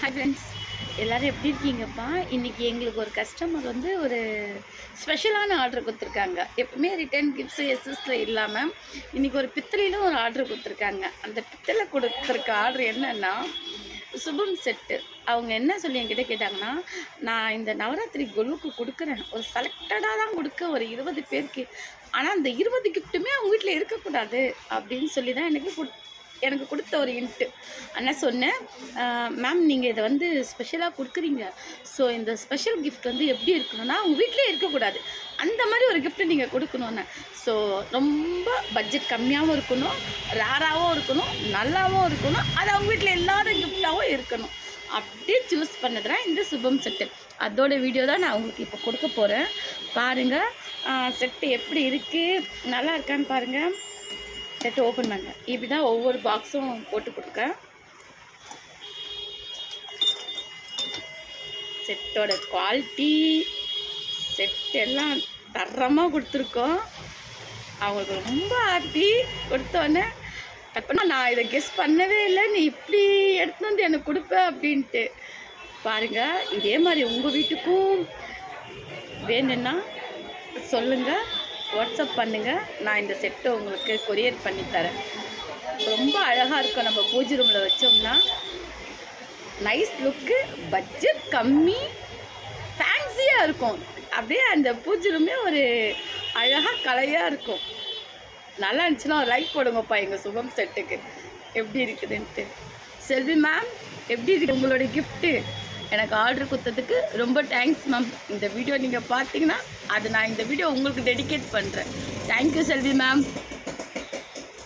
Hi friends, எல்லோரும் எப்படி இருக்கீங்கப்பா? இன்றைக்கி எங்களுக்கு ஒரு கஸ்டமர் வந்து ஒரு ஸ்பெஷலான ஆர்டர் கொடுத்துருக்காங்க. எப்பவுமே ரிட்டர்ன் கிஃப்ட்ஸு எஸ்எஸில் இல்லாமல் இன்றைக்கி ஒரு பித்தளையிலும் ஒரு ஆர்டர் கொடுத்துருக்காங்க. அந்த பித்தளை கொடுத்துருக்க ஆர்டர் என்னென்னா சுபம் செட்டு. அவங்க என்ன சொல்லி என்கிட்ட கேட்டாங்கன்னா, நான் இந்த நவராத்திரி குழுவுக்கு கொடுக்குறேன், ஒரு செலக்டடாக தான் கொடுக்க, ஒரு 20 பேருக்கு. ஆனால் அந்த 20 கிஃப்ட்டுமே அவங்க வீட்டில் இருக்கக்கூடாது அப்படின்னு சொல்லி தான் எனக்கு கொடுத்த ஒரு இன்ட்டு. ஆனால் சொன்னேன், மேம் நீங்கள் இதை வந்து ஸ்பெஷலாக கொடுக்குறீங்க, ஸோ இந்த ஸ்பெஷல் கிஃப்ட் வந்து எப்படி இருக்கணும்னா அவங்க வீட்டிலே இருக்கக்கூடாது, அந்த மாதிரி ஒரு கிஃப்ட்டு நீங்கள் கொடுக்கணுன்னு. ஸோ ரொம்ப பட்ஜெட் கம்மியாகவும் இருக்கணும், ரேராகவும் இருக்கணும், நல்லாவும் இருக்கணும், அது அவங்க வீட்டில் இல்லாத கிஃப்டாகவும் இருக்கணும். அப்படியே சூஸ் பண்ணதுதான் இந்த சுபம் செட்டு. அதோட வீடியோ தான் நான் உங்களுக்கு இப்போ கொடுக்க போகிறேன். பாருங்கள் செட்டு எப்படி இருக்குது, நல்லா இருக்கான்னு பாருங்கள். செட்டு ஓப்பன் பண்ண இப்படி தான் ஒவ்வொரு பாக்ஸும் போட்டு கொடுக்கேன். செட்டோட குவாலிட்டி, செட் எல்லாம் தரமாக கொடுத்துருக்கோம். அவங்களுக்கு ரொம்ப ஹாப்பி. கொடுத்தோன்னே அப்போனா நான் இதை கெஸ் பண்ணவே இல்லை, நீ இப்படி எடுத்து வந்து எனக்கு கொடுப்ப அப்படின்ட்டு. பாருங்கள், இதே மாதிரி உங்கள் வீட்டுக்கும் வேணும்னா சொல்லுங்கள், வாட்ஸ்அப் பண்ணுங்கள், நான் இந்த செட்டை உங்களுக்கு கொரியர் பண்ணித்தரேன். ரொம்ப அழகாக இருக்கும். நம்ம பூஜை ரூமில் வச்சோம்னா நைஸ் லுக்கு, பட்ஜெட் கம்மி, ஃபேன்சியாக இருக்கும். அப்படியே அந்த பூஜை ரூமே ஒரு அழகாக கலையாக இருக்கும். நல்லா இருந்துச்சுன்னா ஒரு லைக் போடுங்கப்பா எங்கள் சுபம் செட்டுக்கு. எப்படி இருக்குதுன்ட்டு. செல்வி மேம், எப்படி இருக்குது உங்களோட கிஃப்ட்டு? எனக்கு ஆர்டர் கொடுத்ததுக்கு ரொம்ப தேங்க்ஸ் மேம். இந்த வீடியோ நீங்கள் பார்த்தீங்கன்னா அது நான் இந்த வீடியோ உங்களுக்கு டெடிகேட் பண்ணுறேன். தேங்க்யூ செல்வி மேம்.